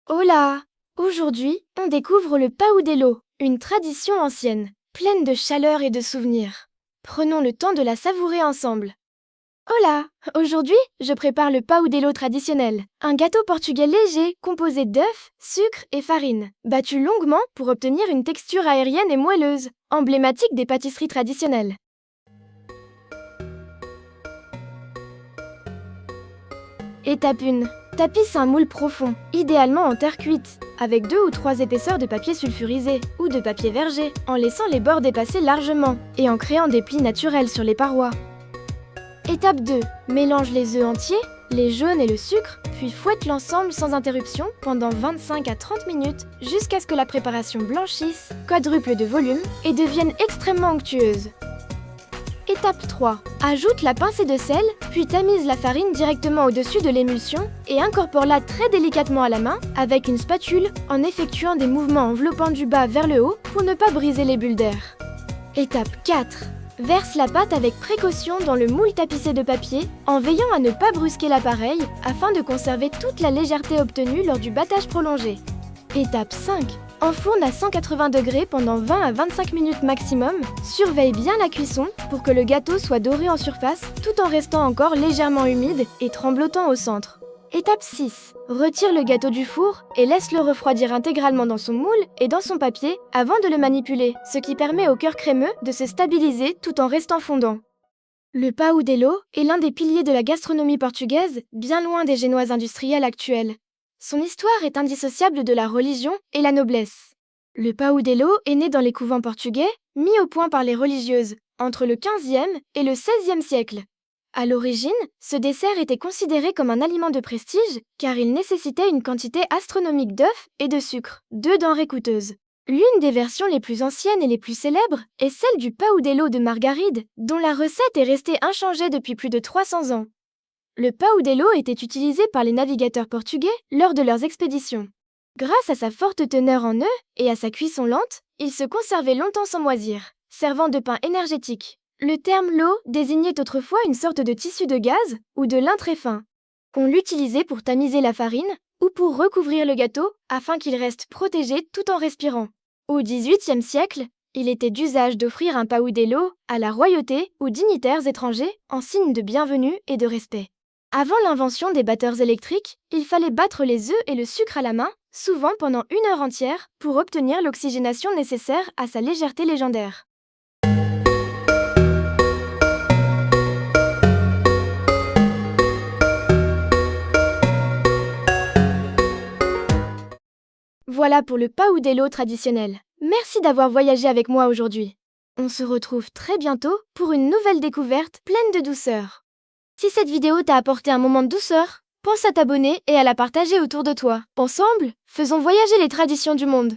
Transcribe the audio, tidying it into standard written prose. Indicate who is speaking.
Speaker 1: Hola! Aujourd'hui, on découvre le paudelo, une tradition ancienne, pleine de chaleur et de souvenirs. Prenons le temps de la savourer ensemble. Hola! Aujourd'hui, je prépare le paudelo traditionnel, un gâteau portugais léger composé d'œufs, sucre et farine, battu longuement pour obtenir une texture aérienne et moelleuse, emblématique des pâtisseries traditionnelles. Étape 1. Tapisse un moule profond, idéalement en terre cuite, avec 2 ou 3 épaisseurs de papier sulfurisé ou de papier verger, en laissant les bords dépasser largement et en créant des plis naturels sur les parois. Étape 2. Mélange les œufs entiers, les jaunes et le sucre, puis fouette l'ensemble sans interruption pendant 25 à 30 minutes jusqu'à ce que la préparation blanchisse, quadruple de volume et devienne extrêmement onctueuse. Étape 3. Ajoute la pincée de sel, puis tamise la farine directement au-dessus de l'émulsion et incorpore-la très délicatement à la main avec une spatule en effectuant des mouvements enveloppant du bas vers le haut pour ne pas briser les bulles d'air. Étape 4. Verse la pâte avec précaution dans le moule tapissé de papier en veillant à ne pas brusquer l'appareil afin de conserver toute la légèreté obtenue lors du battage prolongé. Étape 5. Enfourne à 180 degrés pendant 20 à 25 minutes maximum. Surveille bien la cuisson pour que le gâteau soit doré en surface tout en restant encore légèrement humide et tremblotant au centre. Étape 6. Retire le gâteau du four et laisse-le refroidir intégralement dans son moule et dans son papier avant de le manipuler, ce qui permet au cœur crémeux de se stabiliser tout en restant fondant. Le paudelo est l'un des piliers de la gastronomie portugaise, bien loin des génoises industrielles actuelles. Son histoire est indissociable de la religion et la noblesse. Le paudelo est né dans les couvents portugais, mis au point par les religieuses, entre le XVe et le XVIe siècle. À l'origine, ce dessert était considéré comme un aliment de prestige, car il nécessitait une quantité astronomique d'œufs et de sucre, 2 denrées coûteuses. L'une des versions les plus anciennes et les plus célèbres est celle du paudelo de Margaride, dont la recette est restée inchangée depuis plus de 300 ans. Le paudelo était utilisé par les navigateurs portugais lors de leurs expéditions. Grâce à sa forte teneur en œufs et à sa cuisson lente, il se conservait longtemps sans moisir, servant de pain énergétique. Le terme lot désignait autrefois une sorte de tissu de gaz ou de lin très fin. On l'utilisait pour tamiser la farine ou pour recouvrir le gâteau afin qu'il reste protégé tout en respirant. Au XVIIIe siècle, il était d'usage d'offrir un paudelo à la royauté ou dignitaires étrangers en signe de bienvenue et de respect. Avant l'invention des batteurs électriques, il fallait battre les œufs et le sucre à la main, souvent pendant 1 heure entière, pour obtenir l'oxygénation nécessaire à sa légèreté légendaire. Voilà pour le paudelo traditionnel. Merci d'avoir voyagé avec moi aujourd'hui. On se retrouve très bientôt pour une nouvelle découverte pleine de douceur. Si cette vidéo t'a apporté un moment de douceur, pense à t'abonner et à la partager autour de toi. Ensemble, faisons voyager les traditions du monde.